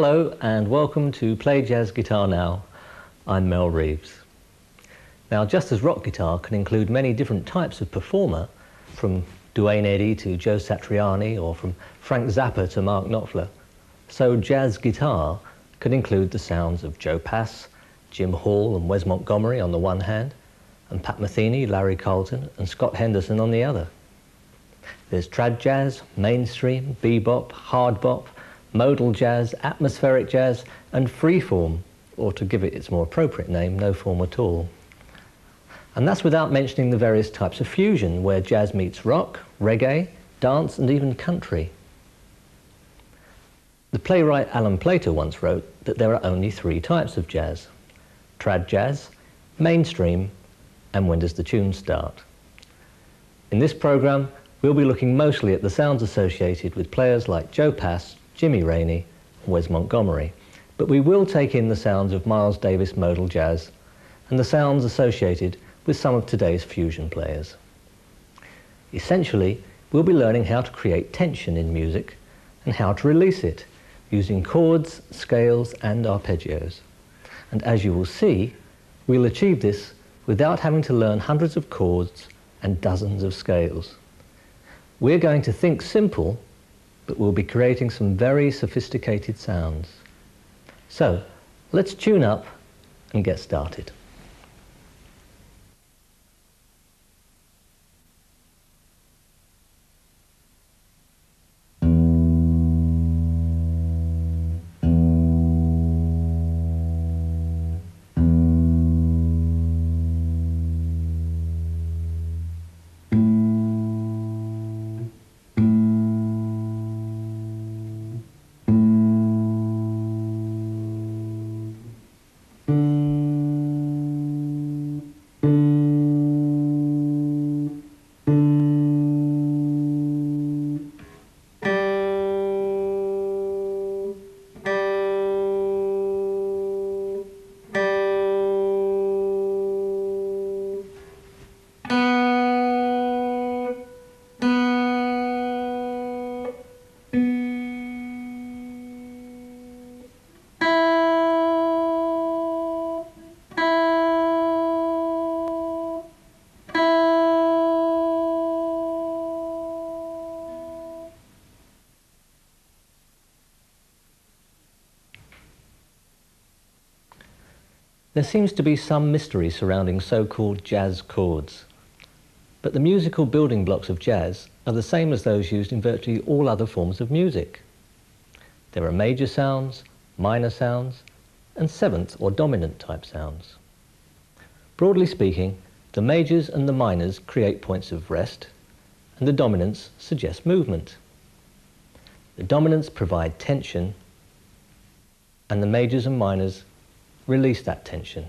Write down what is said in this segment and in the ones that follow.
Hello and welcome to Play Jazz Guitar Now. I'm Mel Reeves. Now, just as rock guitar can include many different types of performer, from Duane Eddy to Joe Satriani or from Frank Zappa to Mark Knopfler, so jazz guitar can include the sounds of Joe Pass, Jim Hall and Wes Montgomery on the one hand, and Pat Metheny, Larry Carlton and Scott Henderson on the other. There's trad jazz, mainstream, bebop, hard bop, modal jazz, atmospheric jazz and freeform, or to give it its more appropriate name, no form at all. And that's without mentioning the various types of fusion where jazz meets rock, reggae, dance and even country. The playwright Alan Plater once wrote that there are only three types of jazz: trad jazz, mainstream and when does the tune start. In this program we'll be looking mostly at the sounds associated with players like Joe Pass, Jimmy Rainey and Wes Montgomery, but we will take in the sounds of Miles Davis modal jazz and the sounds associated with some of today's fusion players. Essentially, we'll be learning how to create tension in music and how to release it using chords, scales and arpeggios. And as you will see, we'll achieve this without having to learn hundreds of chords and dozens of scales. We're going to think simple, but we'll be creating some very sophisticated sounds. So, let's tune up and get started. There seems to be some mystery surrounding so-called jazz chords, but the musical building blocks of jazz are the same as those used in virtually all other forms of music. There are major sounds, minor sounds, and seventh or dominant type sounds. Broadly speaking, the majors and the minors create points of rest, and the dominants suggest movement. The dominants provide tension, and the majors and minors release that tension.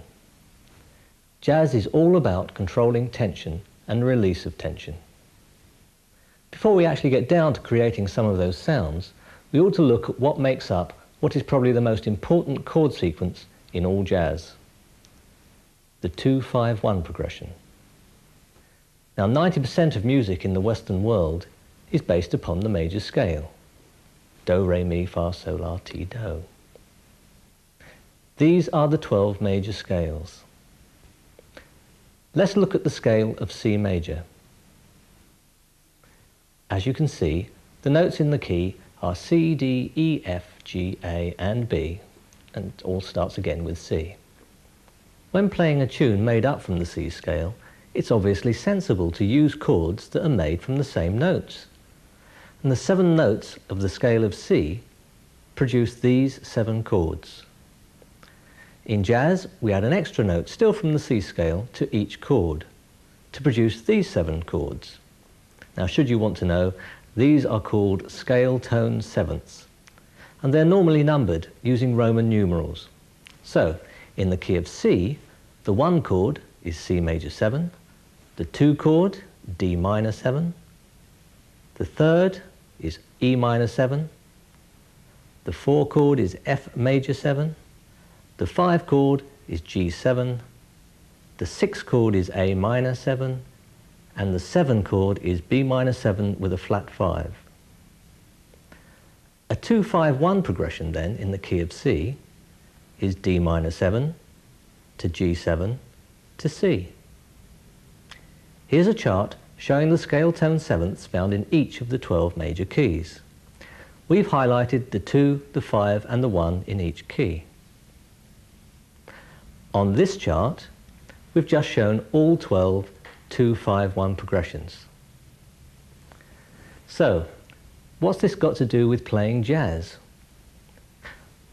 Jazz is all about controlling tension and release of tension. Before we actually get down to creating some of those sounds, we ought to look at what makes up what is probably the most important chord sequence in all jazz: the 2-5-1 progression. Now, 90% of music in the Western world is based upon the major scale: do, re, mi, fa, sol, la, ti, do. These are the 12 major scales. Let's look at the scale of C major. As you can see, the notes in the key are C, D, E, F, G, A and B, and it all starts again with C. When playing a tune made up from the C scale, it's obviously sensible to use chords that are made from the same notes. And the 7 notes of the scale of C produce these 7 chords. In jazz, we add an extra note, still from the C scale, to each chord to produce these 7 chords. Now, should you want to know, these are called scale tone sevenths, and they're normally numbered using Roman numerals. So, in the key of C, the 1 chord is C major 7, the 2 chord, D minor 7, the 3rd is E minor 7, the 4 chord is F major 7, the 5 chord is G7, the 6 chord is A minor 7, and the 7 chord is B minor 7 with a flat 5. A 2-5-1 progression then in the key of C is D minor 7 to G7 to C. Here's a chart showing the scale tone sevenths found in each of the 12 major keys. We've highlighted the 2, the 5 and the 1 in each key. On this chart, we've just shown all 12 2-5-1 progressions. So, what's this got to do with playing jazz?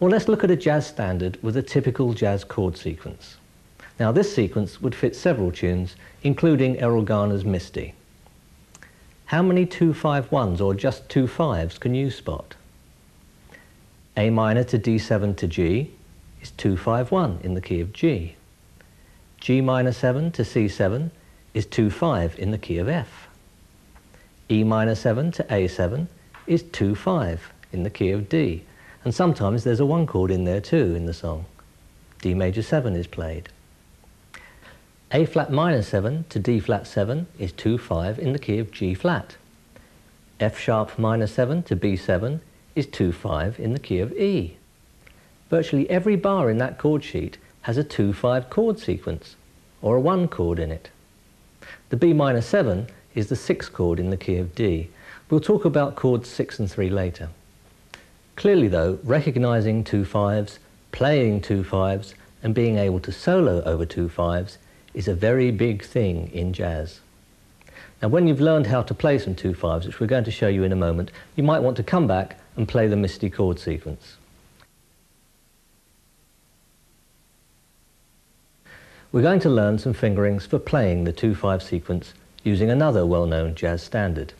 Well, let's look at a jazz standard with a typical jazz chord sequence. Now, this sequence would fit several tunes, including Errol Garner's Misty. How many 2-5-1s or just 2 5s can you spot? A minor to D7 to G is 2-5-1 in the key of G. G minor 7 to C7 is 2-5 in the key of F. E minor 7 to A7 is 2-5 in the key of D. And sometimes there's a 1 chord in there too in the song. D major 7 is played. A flat minor 7 to D flat 7 is 2-5 in the key of G flat. F sharp minor 7 to B7 is 2-5 in the key of E. Virtually every bar in that chord sheet has a 2-5 chord sequence, or a 1 chord in it. The B minor 7 is the 6th chord in the key of D. We'll talk about chords 6 and 3 later. Clearly though, recognizing 2 5s, playing 2 5s, and being able to solo over 2 5s is a very big thing in jazz. Now, when you've learned how to play some 2 5s, which we're going to show you in a moment, you might want to come back and play the Misty chord sequence. We're going to learn some fingerings for playing the 2-5 sequence using another well-known jazz standard.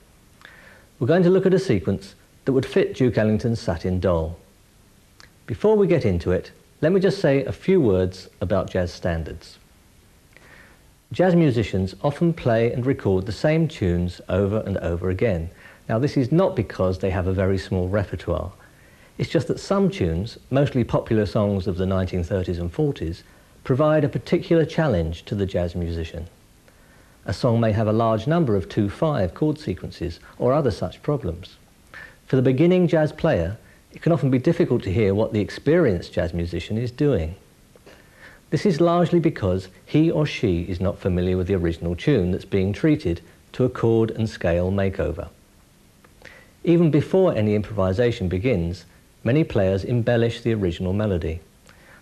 We're going to look at a sequence that would fit Duke Ellington's Satin Doll. Before we get into it, let me just say a few words about jazz standards. Jazz musicians often play and record the same tunes over and over again. Now, this is not because they have a very small repertoire. It's just that some tunes, mostly popular songs of the 1930s and 40s, provide a particular challenge to the jazz musician. A song may have a large number of 2-5 chord sequences or other such problems. For the beginning jazz player, it can often be difficult to hear what the experienced jazz musician is doing. This is largely because he or she is not familiar with the original tune that's being treated to a chord and scale makeover. Even before any improvisation begins, many players embellish the original melody.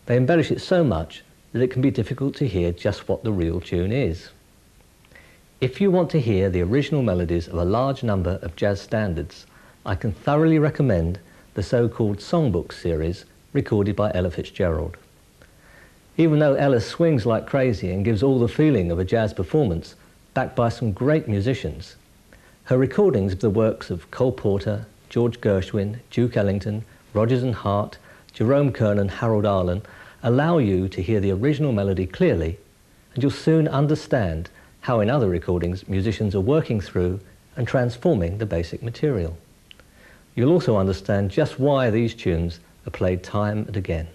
They embellish it so much that it can be difficult to hear just what the real tune is. If you want to hear the original melodies of a large number of jazz standards, I can thoroughly recommend the so-called songbook series recorded by Ella Fitzgerald. Even though Ella swings like crazy and gives all the feeling of a jazz performance, backed by some great musicians, her recordings of the works of Cole Porter, George Gershwin, Duke Ellington, Rodgers and Hart, Jerome Kern and Harold Arlen allow you to hear the original melody clearly, and you'll soon understand how in other recordings musicians are working through and transforming the basic material. You'll also understand just why these tunes are played time and again.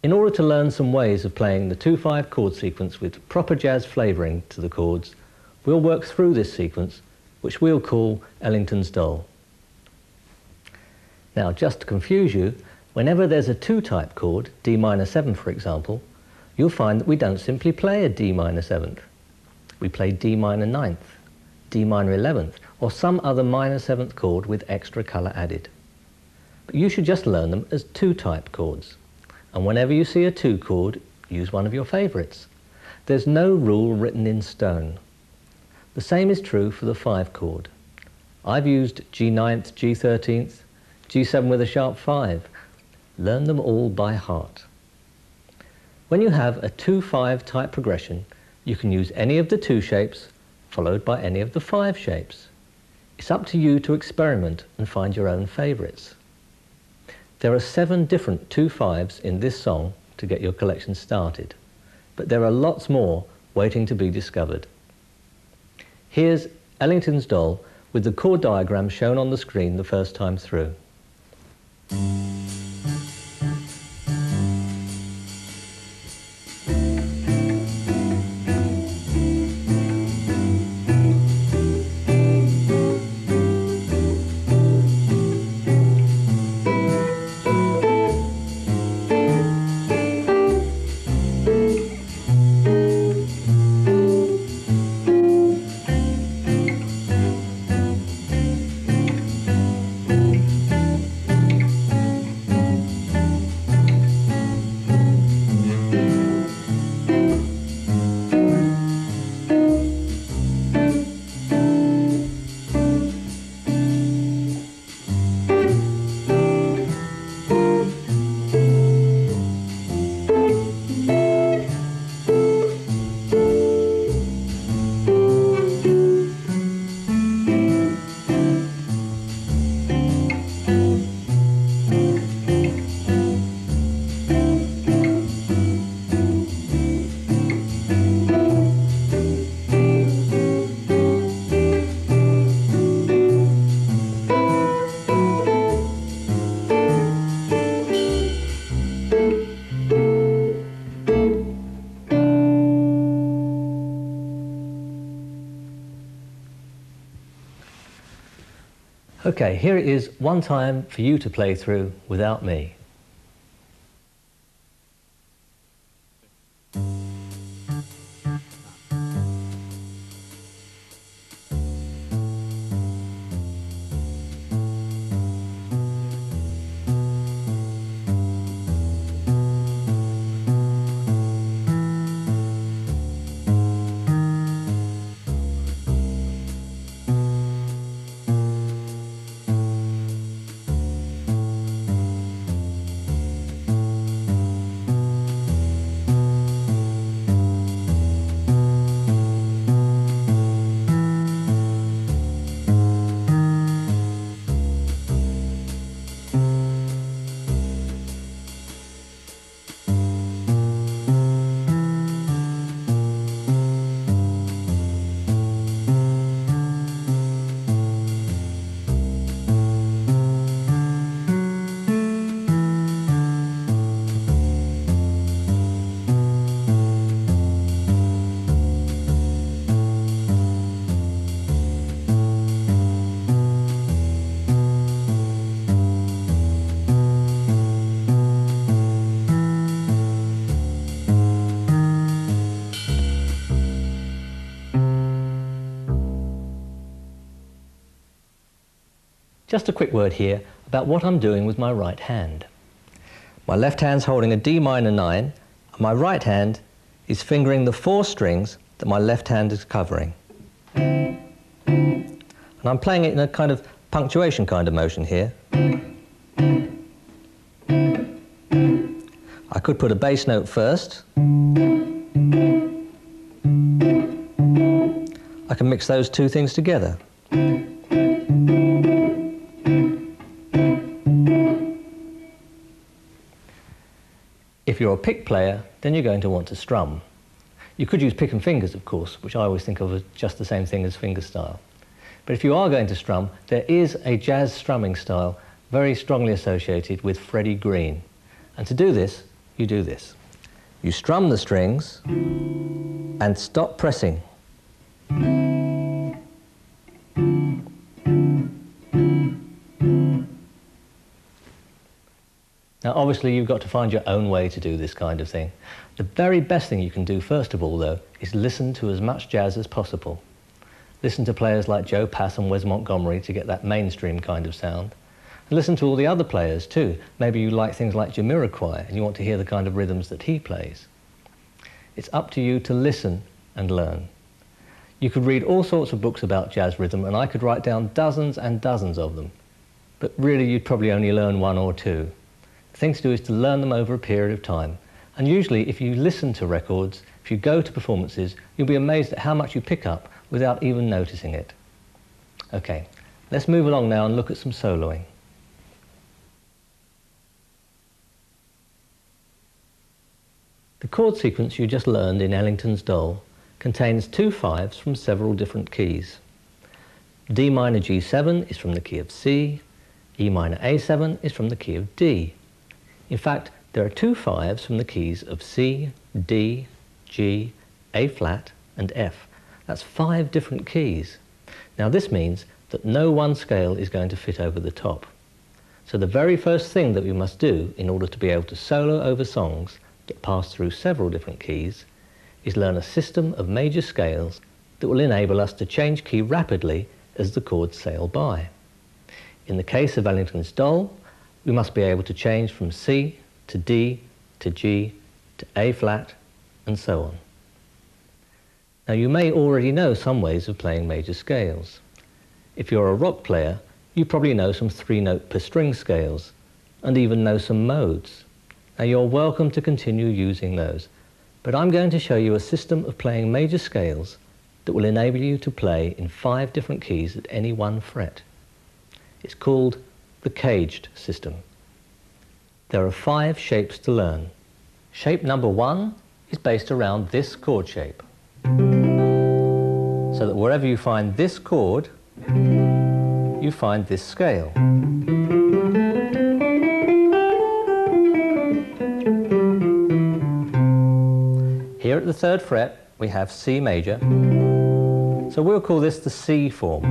In order to learn some ways of playing the 2-5 chord sequence with proper jazz flavouring to the chords, we'll work through this sequence, which we'll call Ellington's Doll. Now, just to confuse you, whenever there's a 2-type chord, D minor 7 for example, you'll find that we don't simply play a D minor 7th. We play D minor 9th, D minor 11th, or some other minor 7th chord with extra colour added. But you should just learn them as 2-type chords. And whenever you see a 2 chord, use one of your favourites. There's no rule written in stone. The same is true for the 5 chord. I've used G 9th, G 13th, G7 with a sharp 5. Learn them all by heart. When you have a 2-5 type progression, you can use any of the 2 shapes followed by any of the 5 shapes. It's up to you to experiment and find your own favourites. There are 7 different 2-5s in this song to get your collection started, but there are lots more waiting to be discovered. Here's Ellington's Doll with the chord diagram shown on the screen the first time through. Okay, here it is one time for you to play through without me. Just a quick word here about what I'm doing with my right hand. My left hand's holding a D minor 9, and my right hand is fingering the 4 strings that my left hand is covering. And I'm playing it in a kind of punctuation kind of motion here. I could put a bass note first. I can mix those two things together. If you're a pick player, then you're going to want to strum. You could use pick and fingers, of course, which I always think of as just the same thing as fingerstyle. But if you are going to strum, there is a jazz strumming style very strongly associated with Freddie Green. And to do this, you do this. You strum the strings and stop pressing. Now obviously you've got to find your own way to do this kind of thing. The very best thing you can do first of all though is listen to as much jazz as possible. Listen to players like Joe Pass and Wes Montgomery to get that mainstream kind of sound. And listen to all the other players too. Maybe you like things like Jamiroquai and you want to hear the kind of rhythms that he plays. It's up to you to listen and learn. You could read all sorts of books about jazz rhythm and I could write down dozens and dozens of them. But really you'd probably only learn 1 or 2. The thing to do is to learn them over a period of time. And usually if you listen to records, if you go to performances, you'll be amazed at how much you pick up without even noticing it. Okay, let's move along now and look at some soloing. The chord sequence you just learned in Ellington's Dole contains 2 5s from several different keys. D minor G7 is from the key of C, E minor A7 is from the key of D. In fact, there are 2 5s from the keys of C, D, G, A flat and F. That's 5 different keys. Now this means that no one scale is going to fit over the top. So the very first thing that we must do in order to be able to solo over songs that pass through several different keys is learn a system of major scales that will enable us to change key rapidly as the chords sail by. In the case of Ellington's Dole, we must be able to change from C to D to G to A flat and so on. Now you may already know some ways of playing major scales. If you're a rock player, you probably know some 3-note per string scales and even know some modes. Now you're welcome to continue using those, but I'm going to show you a system of playing major scales that will enable you to play in 5 different keys at any one fret. It's called the caged system. There are 5 shapes to learn. Shape number 1 is based around this chord shape. So that wherever you find this chord, you find this scale. Here at the 3rd fret, we have C major. So we'll call this the C form.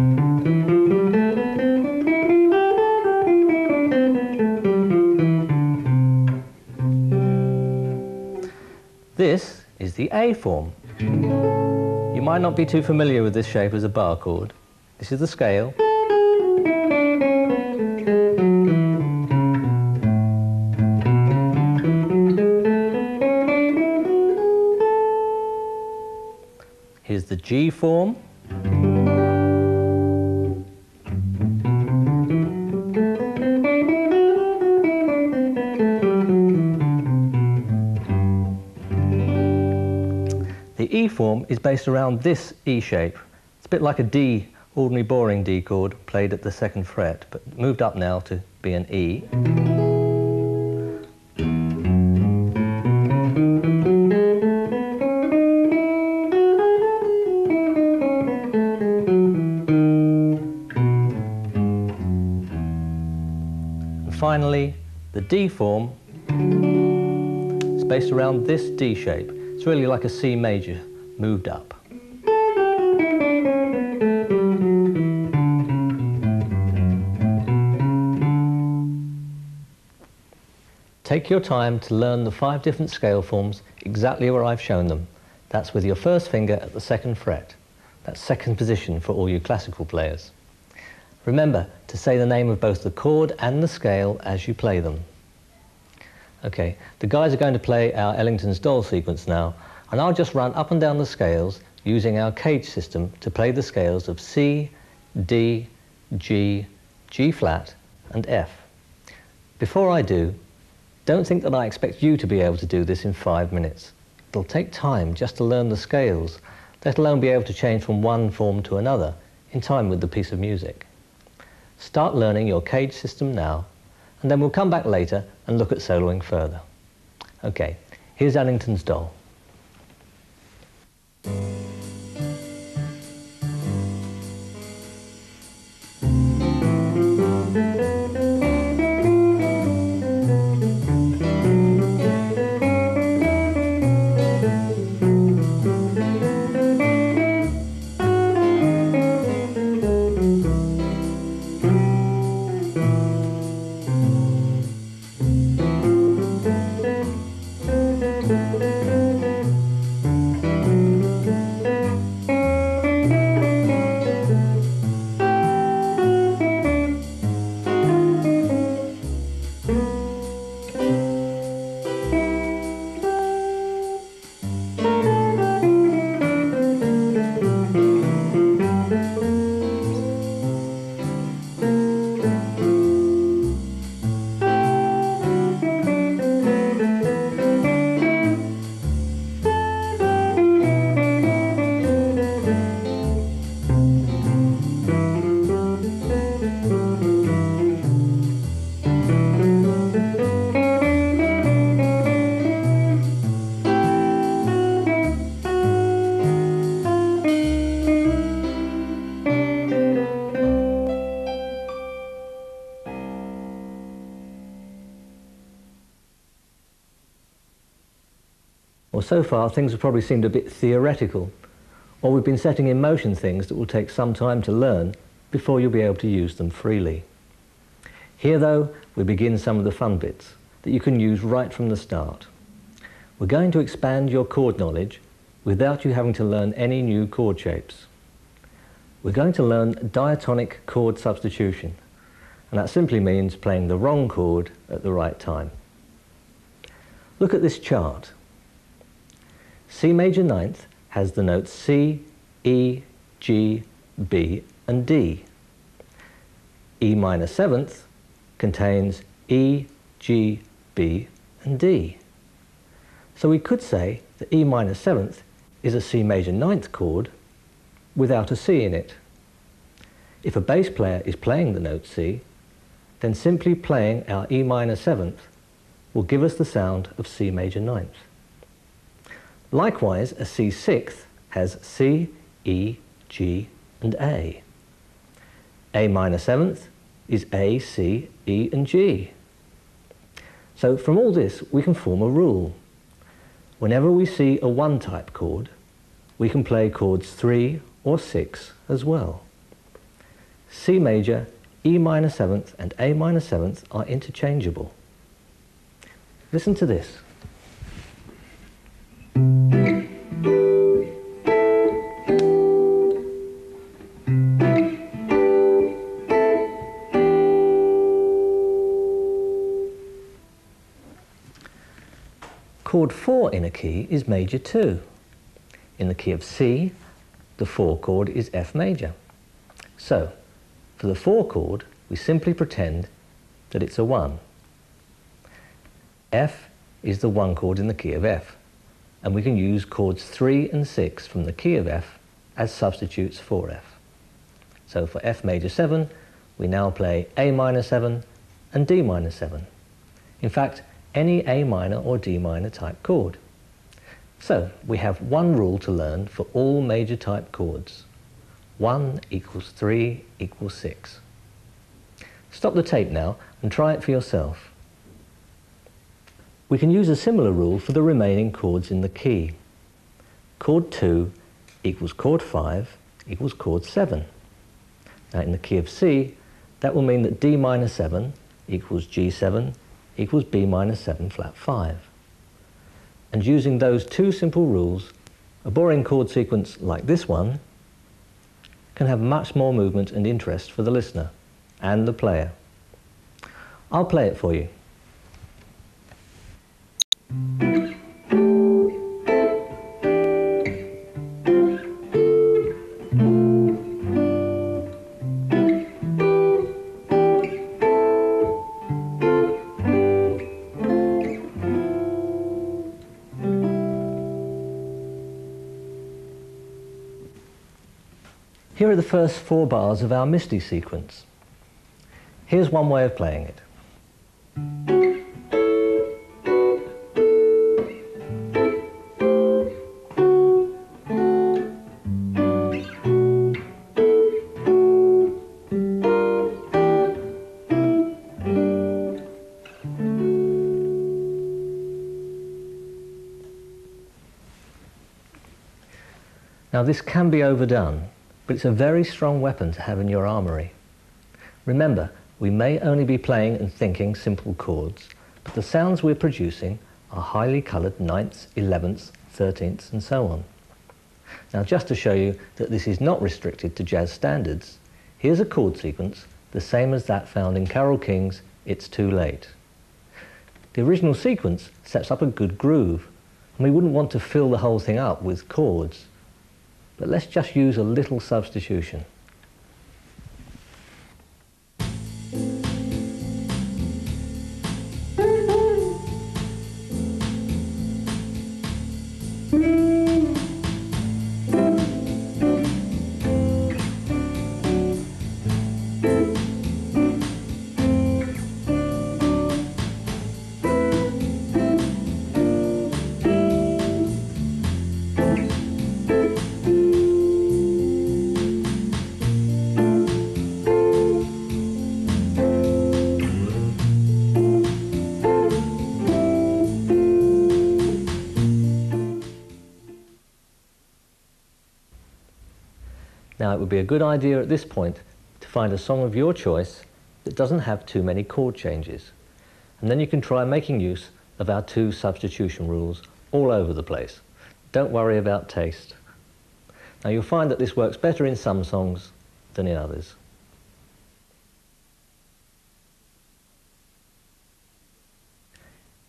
the A form. You might not be too familiar with this shape as a bar chord. This is the scale. Here's the G form. The E form is based around this E shape. It's a bit like a D, ordinary boring D chord played at the 2nd fret, but moved up now to be an E. And finally, the D form is based around this D shape. It's really like a C major moved up. Take your time to learn the 5 different scale forms exactly where I've shown them. That's with your first finger at the 2nd fret. That's 2nd position for all you classical players. Remember to say the name of both the chord and the scale as you play them. Okay, the guys are going to play our Ellington's Doll sequence now, and I'll just run up and down the scales using our cage system to play the scales of C, D, G, G flat and F. Before I do, don't think that I expect you to be able to do this in 5 minutes. It'll take time just to learn the scales, let alone be able to change from one form to another in time with the piece of music. Start learning your cage system now, and then we'll come back later and look at soloing further. Okay, here's Ellington's Doll. Well, so far things have probably seemed a bit theoretical, or we've been setting in motion things that will take some time to learn before you'll be able to use them freely. Here, though, we begin some of the fun bits that you can use right from the start. We're going to expand your chord knowledge without you having to learn any new chord shapes. We're going to learn diatonic chord substitution, and that simply means playing the wrong chord at the right time. Look at this chart. C major ninth has the notes C, E, G, B and D. E minor seventh contains E, G, B and D. So we could say that E minor seventh is a C major ninth chord without a C in it. If a bass player is playing the note C, then simply playing our E minor seventh will give us the sound of C major ninth. Likewise, a C sixth has C, E, G and A. A minor seventh is A, C, E and G. So from all this we can form a rule. Whenever we see a 1-type chord, we can play chords 3 or 6 as well. C major, E minor seventh and A minor seventh are interchangeable. Listen to this. chord 4 in a key is major 2. In the key of C, the 4 chord is F major. So, for the 4 chord, we simply pretend that it's a 1. F is the 1 chord in the key of F, and we can use chords 3 and 6 from the key of F as substitutes for F. So for F major 7, we now play A minor 7 and D minor 7. In fact, any A minor or D minor type chord. So we have one rule to learn for all major type chords. 1 equals 3 equals 6. Stop the tape now and try it for yourself. We can use a similar rule for the remaining chords in the key. Chord 2 equals chord 5 equals chord 7. Now in the key of C, that will mean that D minor 7 equals G7 equals B minor 7 flat 5. And using those two simple rules, a boring chord sequence like this one can have much more movement and interest for the listener and the player. I'll play it for you. Here are the first 4 bars of our Misty sequence. Here's one way of playing it. Now this can be overdone, but it's a very strong weapon to have in your armoury. Remember, we may only be playing and thinking simple chords, but the sounds we're producing are highly coloured 9ths, 11ths, 13ths and so on. Now just to show you that this is not restricted to jazz standards, here's a chord sequence the same as that found in Carole King's It's Too Late. The original sequence sets up a good groove, and we wouldn't want to fill the whole thing up with chords. But let's just use a little substitution. Now it would be a good idea at this point to find a song of your choice that doesn't have too many chord changes. And then you can try making use of our 2 substitution rules all over the place. Don't worry about taste. Now you'll find that this works better in some songs than in others.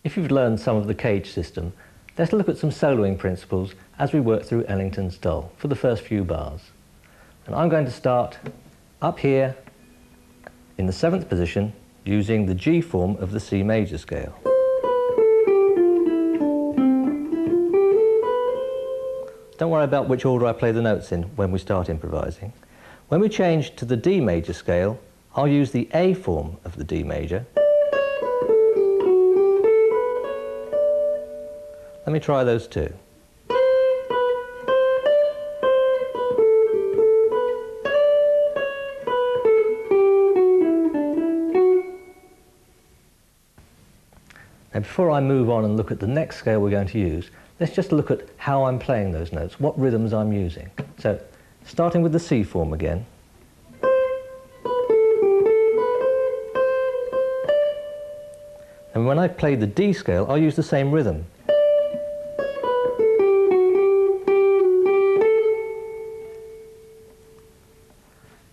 If you've learned some of the cage system, let's look at some soloing principles as we work through Ellington's Doll for the first few bars. And I'm going to start up here in the 7th position using the G form of the C major scale. Don't worry about which order I play the notes in when we start improvising. When we change to the D major scale, I'll use the A form of the D major. Let me try those two. Now before I move on and look at the next scale we're going to use, let's just look at how I'm playing those notes, what rhythms I'm using. So, starting with the C form again. And when I play the D scale, I'll use the same rhythm.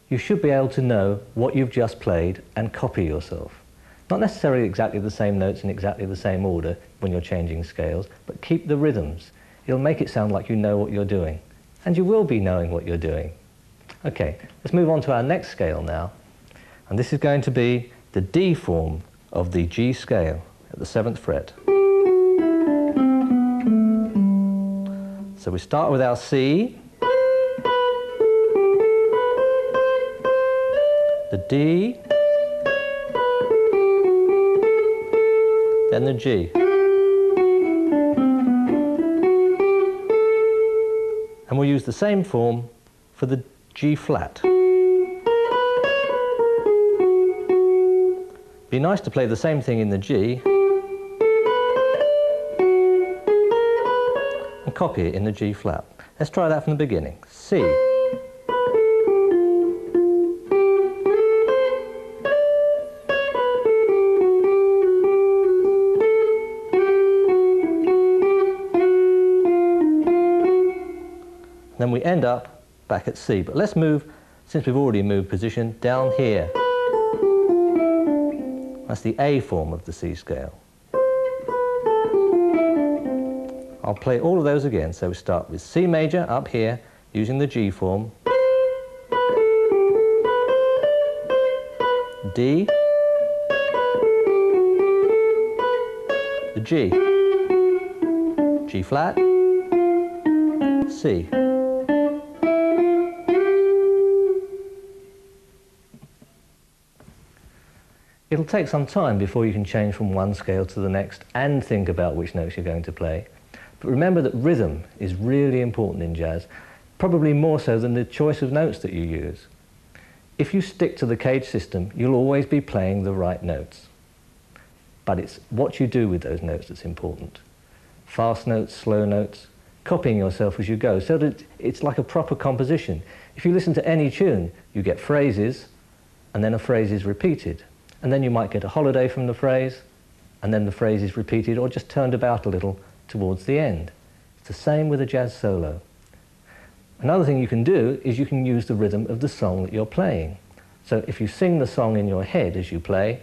You should be able to know what you've just played and copy yourself. Not necessarily exactly the same notes in exactly the same order when you're changing scales, but keep the rhythms. It'll make it sound like you know what you're doing. And you will be knowing what you're doing. Okay, let's move on to our next scale now. And this is going to be the D form of the G scale at the 7th fret. So we start with our C, the D, then the G. And we'll use the same form for the G flat. Be nice to play the same thing in the G and copy it in the G flat. Let's try that from the beginning. C. Then we end up back at C. But let's move, since we've already moved position, down here. That's the A form of the C scale. I'll play all of those again. So we start with C major up here, using the G form, D, the G, G flat, C. It'll take some time before you can change from one scale to the next and think about which notes you're going to play. But remember that rhythm is really important in jazz, probably more so than the choice of notes that you use. If you stick to the cage system, you'll always be playing the right notes. But it's what you do with those notes that's important. Fast notes, slow notes, copying yourself as you go, so that it's like a proper composition. If you listen to any tune, you get phrases, and then a phrase is repeated. And then you might get a holiday from the phrase, and then the phrase is repeated or just turned about a little towards the end. It's the same with a jazz solo. Another thing you can do is you can use the rhythm of the song that you're playing. So if you sing the song in your head as you play,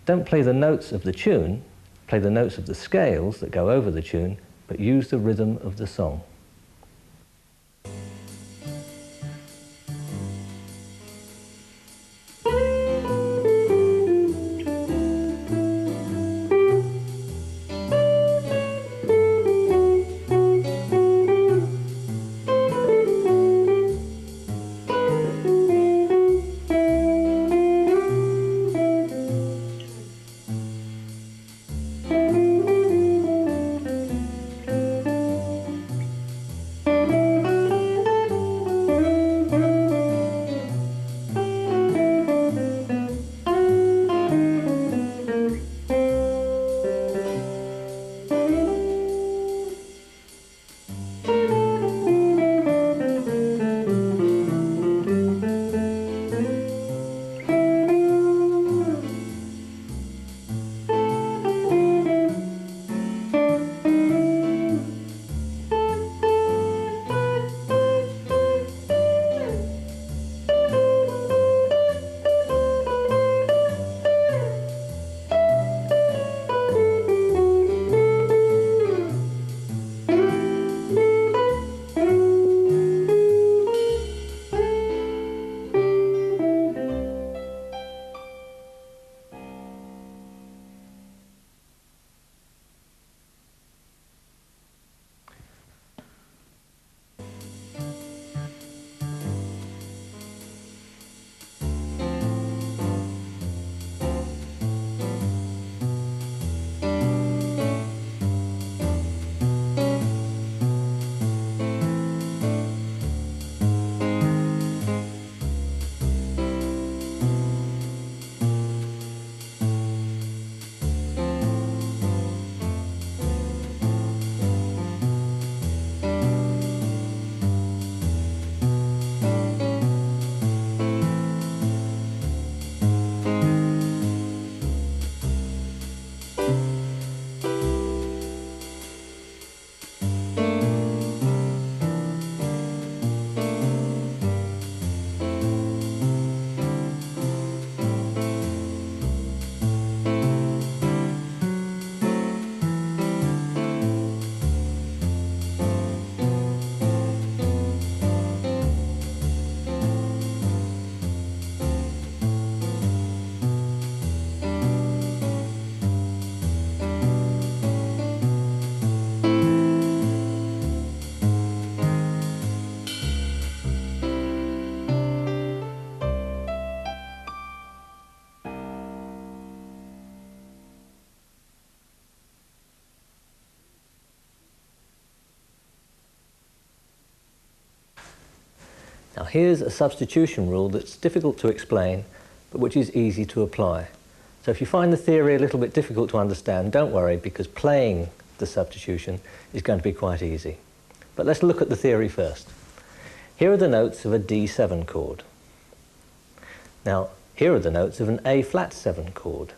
don't play the notes of the tune, play the notes of the scales that go over the tune, but use the rhythm of the song. Now here's a substitution rule that's difficult to explain, but which is easy to apply. So if you find the theory a little bit difficult to understand, don't worry, because playing the substitution is going to be quite easy. But let's look at the theory first. Here are the notes of a D7 chord. Now, here are the notes of an A flat 7 chord.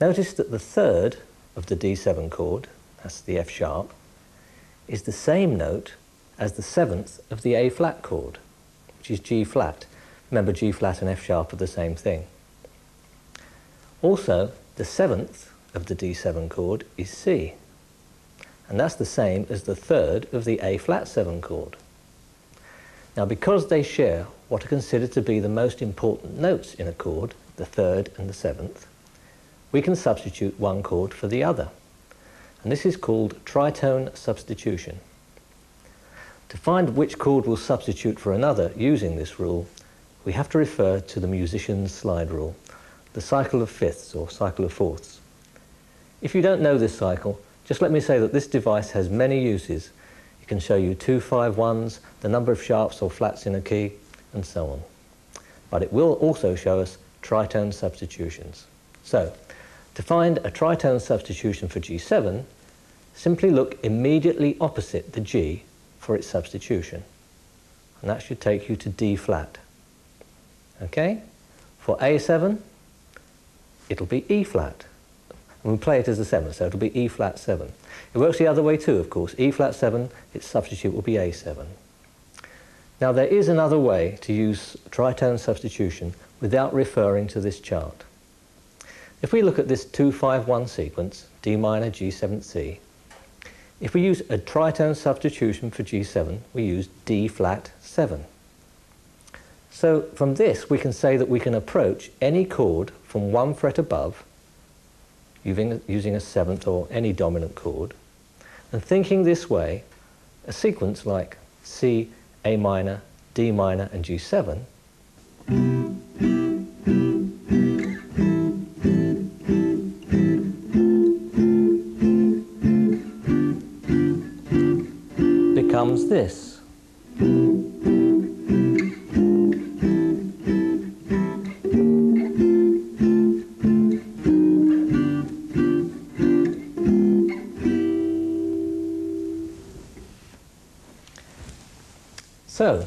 Notice that the third of the D7 chord, that's the F sharp, is the same note as the seventh of the A flat chord, which is G flat. Remember, G flat and F sharp are the same thing. Also, the seventh of the D7 chord is C, and that's the same as the third of the A flat 7 chord. Now, because they share what are considered to be the most important notes in a chord, the third and the seventh, we can substitute one chord for the other, and this is called tritone substitution. To find which chord will substitute for another using this rule, we have to refer to the musician's slide rule, the cycle of fifths or cycle of fourths. If you don't know this cycle, just let me say that this device has many uses. It can show you 2 5-1s, the number of sharps or flats in a key, and so on. But it will also show us tritone substitutions. So, to find a tritone substitution for G7, simply look immediately opposite the G for its substitution. And that should take you to D flat. Okay? For A7, it'll be E flat. And we play it as a 7, so it'll be E flat 7. It works the other way too, of course. E flat 7, its substitute will be A7. Now there is another way to use tritone substitution without referring to this chart. If we look at this 2-5-1 sequence, D minor, G7, C, if we use a tritone substitution for G7, we use D flat 7. So from this we can say that we can approach any chord from 1 fret above using a seventh or any dominant chord, and thinking this way, a sequence like C, A minor, D minor and G7 becomes this. So,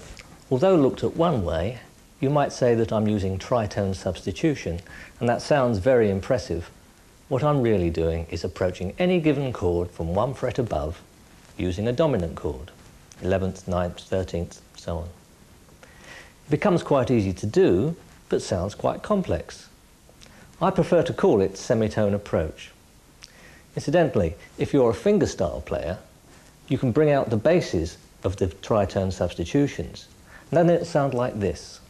although looked at one way, you might say that I'm using tritone substitution, and that sounds very impressive. What I'm really doing is approaching any given chord from 1 fret above using a dominant chord, 11th, 9th, 13th, so on. It becomes quite easy to do, but sounds quite complex. I prefer to call it semitone approach. Incidentally, if you're a fingerstyle player, you can bring out the bases of the tritone substitutions, and then it'll sound like this.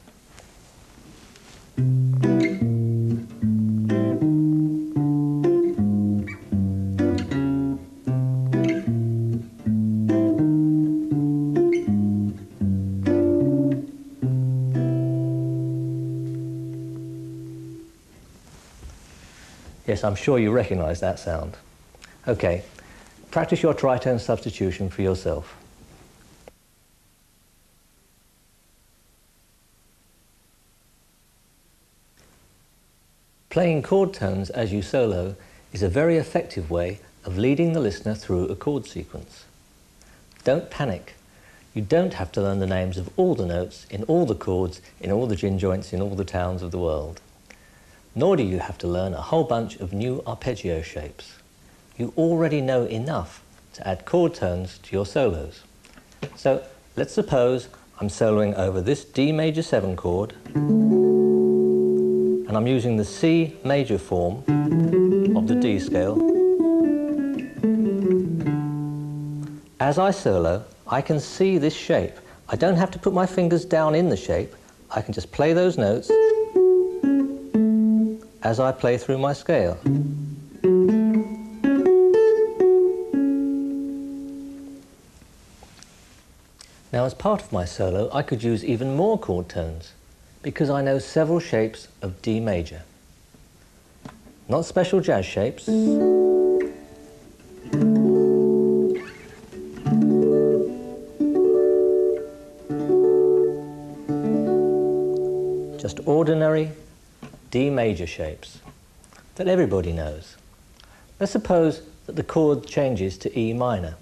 Yes, I'm sure you recognize that sound. Okay, practice your tritone substitution for yourself. Playing chord tones as you solo is a very effective way of leading the listener through a chord sequence. Don't panic. You don't have to learn the names of all the notes in all the chords in all the gin joints in all the towns of the world. Nor do you have to learn a whole bunch of new arpeggio shapes. You already know enough to add chord tones to your solos. So let's suppose I'm soloing over this D major 7 chord, and I'm using the C major form of the D scale. As I solo, I can see this shape. I don't have to put my fingers down in the shape. I can just play those notes as I play through my scale. Now, as part of my solo, I could use even more chord tones, because I know several shapes of D major. Not special jazz shapes, Just ordinary D major shapes that everybody knows. Let's suppose that the chord changes to E minor,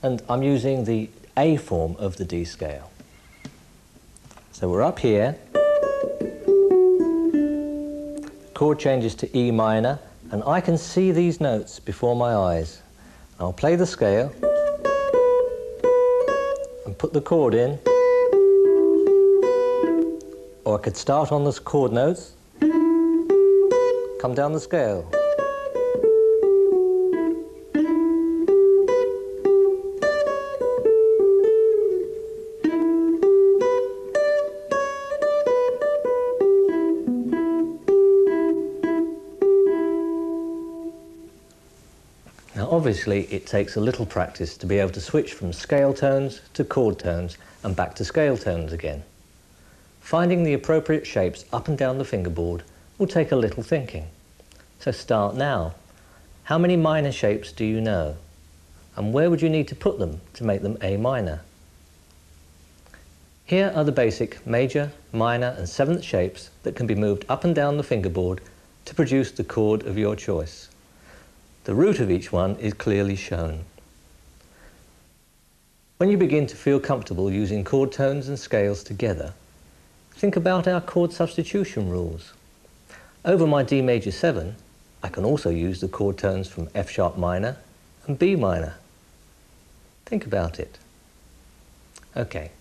and I'm using the A form of the D scale. So we're up here, the chord changes to E minor, and I can see these notes before my eyes. I'll play the scale and put the chord in, or I could start on the chord notes, come down the scale. Now obviously it takes a little practice to be able to switch from scale tones to chord tones and back to scale tones again. Finding the appropriate shapes up and down the fingerboard will take a little thinking. So start now. How many minor shapes do you know? And where would you need to put them to make them A minor? Here are the basic major, minor and seventh shapes that can be moved up and down the fingerboard to produce the chord of your choice. The root of each one is clearly shown. When you begin to feel comfortable using chord tones and scales together, think about our chord substitution rules. Over my D major 7, I can also use the chord tones from F sharp minor and B minor. Think about it. Okay,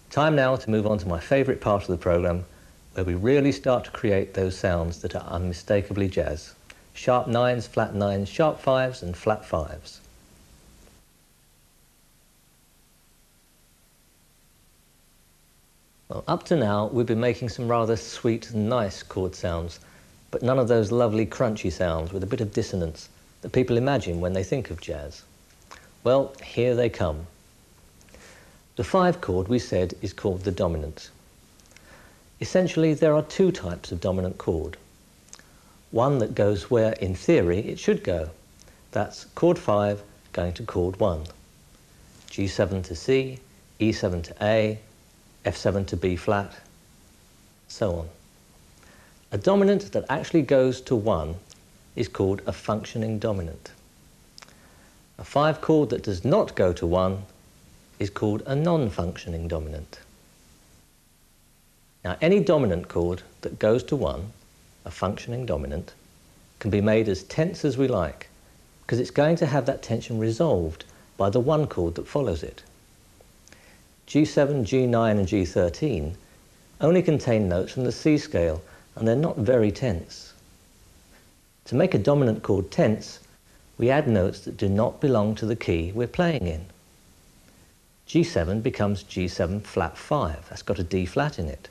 time now to move on to my favourite part of the programme, where we really start to create those sounds that are unmistakably jazz. Sharp 9s, flat 9s, sharp 5s and flat 5s. Well, up to now we've been making some rather sweet and nice chord sounds, but none of those lovely crunchy sounds with a bit of dissonance that people imagine when they think of jazz. Well, here they come. The 5 chord, we said, is called the dominant. Essentially there are two types of dominant chord. One that goes where, in theory, it should go. That's chord 5 going to chord 1. G7 to C, E7 to A, F7 to B flat, so on. A dominant that actually goes to 1 is called a functioning dominant. A 5 chord that does not go to 1 is called a non-functioning dominant. Now, any dominant chord that goes to 1, a functioning dominant, can be made as tense as we like, because it's going to have that tension resolved by the 1 chord that follows it. G7, G9 and G13 only contain notes from the C scale, and they're not very tense. To make a dominant chord tense, we add notes that do not belong to the key we're playing in. G7 becomes G7 flat 5, that's got a D flat in it.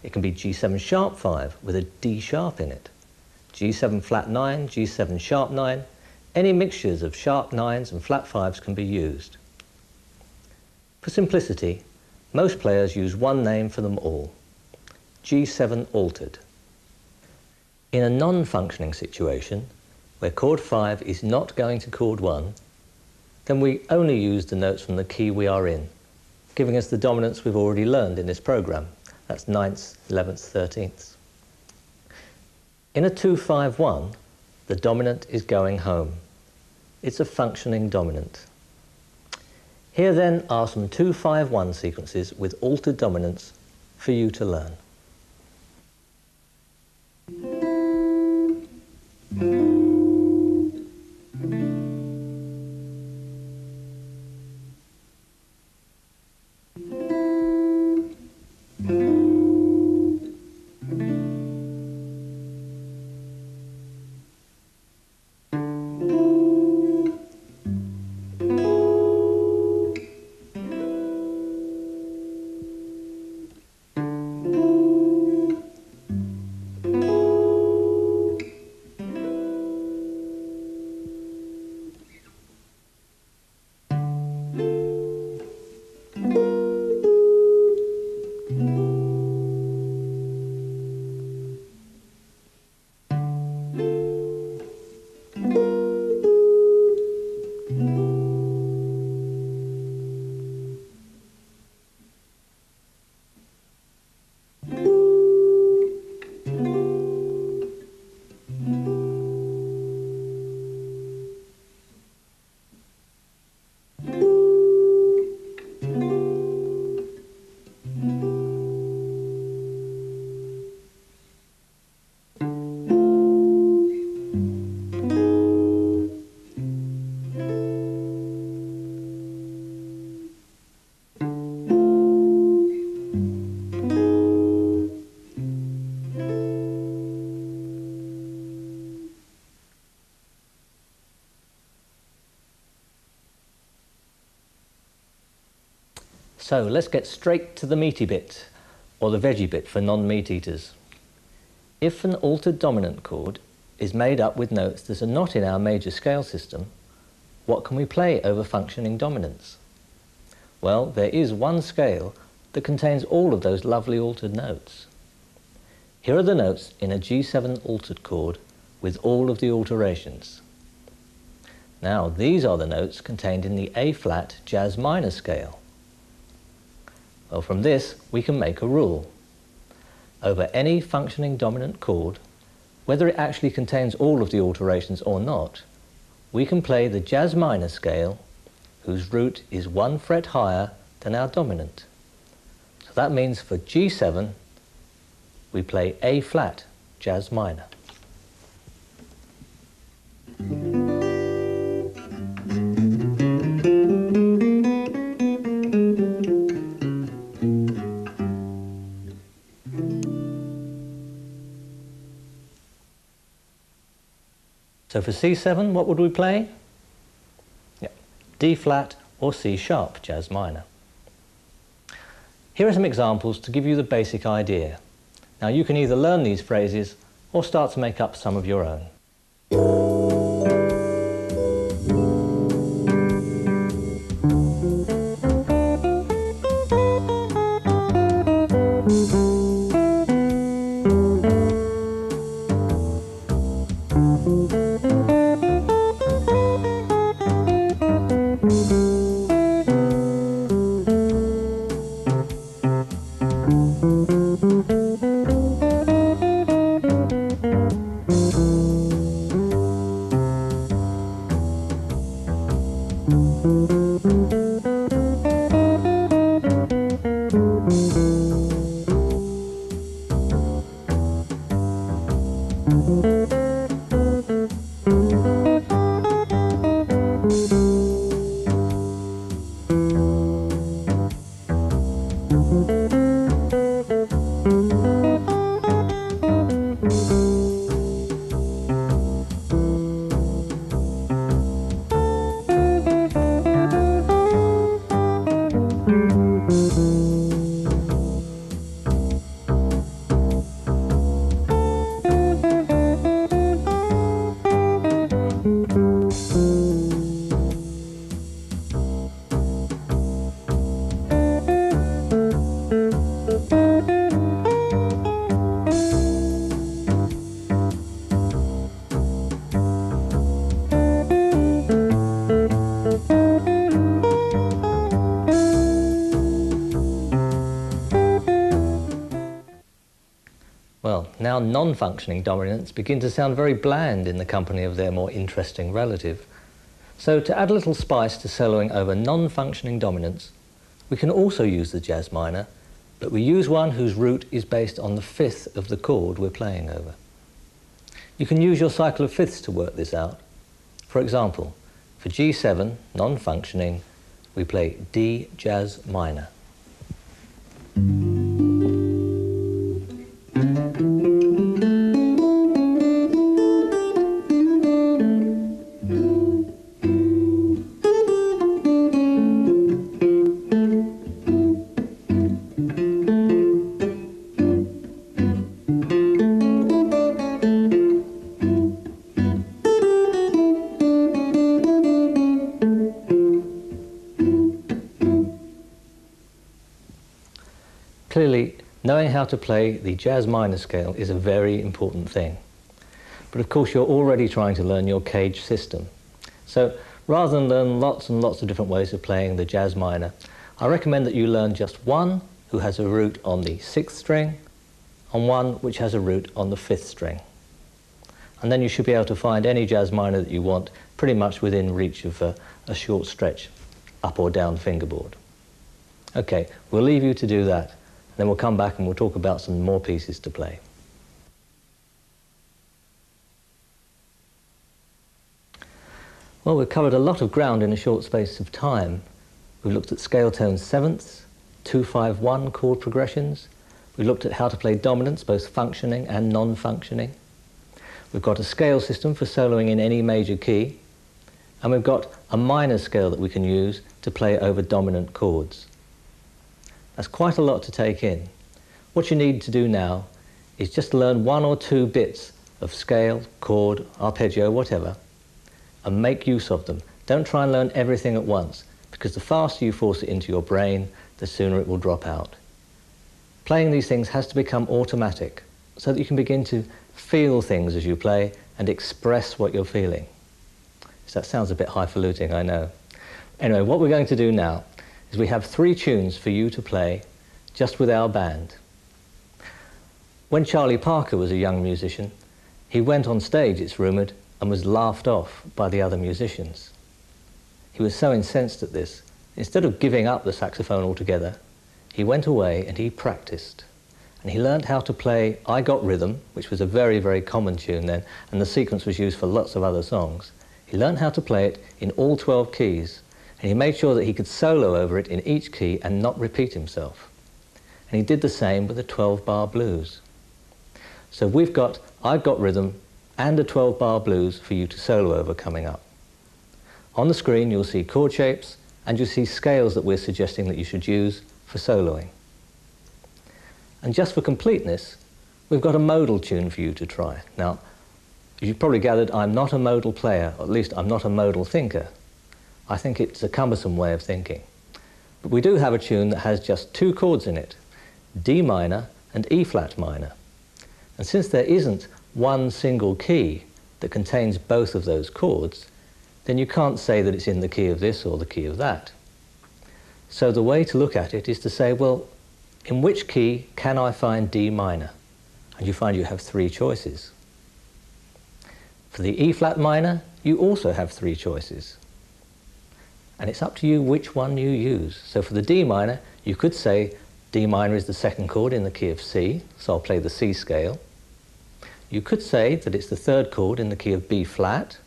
It can be G7 sharp 5 with a D sharp in it. G7 flat 9, G7 sharp 9, any mixtures of sharp 9s and flat 5s can be used. For simplicity, most players use one name for them all, G7 altered. In a non-functioning situation, where chord 5 is not going to chord 1, then we only use the notes from the key we are in, giving us the dominants we've already learned in this program. That's 9ths, 11ths, 13ths. In a 2-5-1, the dominant is going home. It's a functioning dominant. Here then are some 2-5-1 sequences with altered dominants for you to learn. So let's get straight to the meaty bit, or the veggie bit for non-meat eaters. If an altered dominant chord is made up with notes that are not in our major scale system, what can we play over functioning dominants? Well, there is one scale that contains all of those lovely altered notes. Here are the notes in a G7 altered chord with all of the alterations. Now, these are the notes contained in the A-flat jazz minor scale. Well, from this, we can make a rule. Over any functioning dominant chord, whether it actually contains all of the alterations or not, we can play the jazz minor scale, whose root is 1 fret higher than our dominant. So that means for G7, we play A-flat jazz minor. So for C7, what would we play? Yeah, D-flat or C-sharp jazz minor. Here are some examples to give you the basic idea. Now you can either learn these phrases or start to make up some of your own. Well, now non-functioning dominants begin to sound very bland in the company of their more interesting relative. So to add a little spice to soloing over non-functioning dominants, we can also use the jazz minor, but we use one whose root is based on the fifth of the chord we're playing over. You can use your cycle of fifths to work this out. For example, for G7, non-functioning, we play D jazz minor. Clearly, knowing how to play the jazz minor scale is a very important thing. But of course, you're already trying to learn your cage system. So rather than learn lots and lots of different ways of playing the jazz minor, I recommend that you learn just one who has a root on the 6th string and one which has a root on the 5th string. And then you should be able to find any jazz minor that you want pretty much within reach of a short stretch up or down fingerboard. Okay, we'll leave you to do that. Then we'll come back and we'll talk about some more pieces to play. Well, we've covered a lot of ground in a short space of time. We've looked at scale tones sevenths, 2-5-1 chord progressions. We looked at how to play dominants, both functioning and non-functioning. We've got a scale system for soloing in any major key. And we've got a minor scale that we can use to play over dominant chords. That's quite a lot to take in. What you need to do now is just learn one or two bits of scale, chord, arpeggio, whatever, and make use of them. Don't try and learn everything at once, because the faster you force it into your brain, the sooner it will drop out. Playing these things has to become automatic, so that you can begin to feel things as you play and express what you're feeling. So that sounds a bit highfalutin, I know. Anyway, what we're going to do now is we have 3 tunes for you to play just with our band. When Charlie Parker was a young musician, he went on stage, it's rumoured, and was laughed off by the other musicians. He was so incensed at this, instead of giving up the saxophone altogether, he went away and he practiced. And he learned how to play I Got Rhythm, which was a very, very common tune then, and the sequence was used for lots of other songs. He learned how to play it in all 12 keys, and he made sure that he could solo over it in each key and not repeat himself. And he did the same with the 12-bar blues. So we've got I've Got Rhythm and a 12-bar blues for you to solo over coming up. On the screen you'll see chord shapes and you'll see scales that we're suggesting that you should use for soloing. And just for completeness, we've got a modal tune for you to try. Now, as you've probably gathered, I'm not a modal player, or at least I'm not a modal thinker. I think it's a cumbersome way of thinking. But we do have a tune that has just 2 chords in it, D minor and E flat minor. And since there isn't one single key that contains both of those chords, then you can't say that it's in the key of this or the key of that. So the way to look at it is to say, well, in which key can I find D minor? And you find you have 3 choices. For the E flat minor, you also have 3 choices. And it's up to you which one you use. So for the D minor, you could say D minor is the 2nd chord in the key of C, so I'll play the C scale. You could say that it's the 3rd chord in the key of B flat,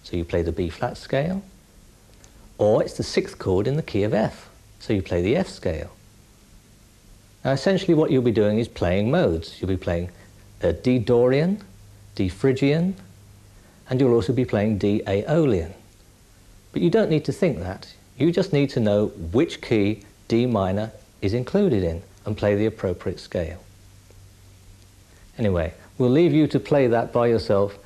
so you play the B flat scale. Or it's the 6th chord in the key of F, so you play the F scale. Now essentially what you'll be doing is playing modes. You'll be playing D Dorian, D Phrygian, and you'll also be playing D Aeolian. But you don't need to think that. You just need to know which key D minor is included in and play the appropriate scale. Anyway, we'll leave you to play that by yourself.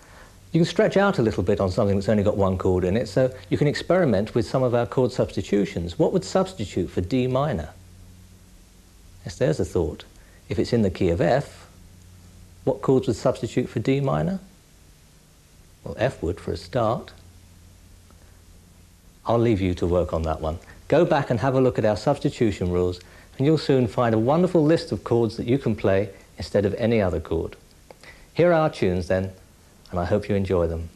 You can stretch out a little bit on something that's only got 1 chord in it, so you can experiment with some of our chord substitutions. What would substitute for D minor? Yes, there's a thought. If it's in the key of F, what chords would substitute for D minor? Well, F would for a start. I'll leave you to work on that one. Go back and have a look at our substitution rules, and you'll soon find a wonderful list of chords that you can play instead of any other chord. Here are our tunes then, and I hope you enjoy them.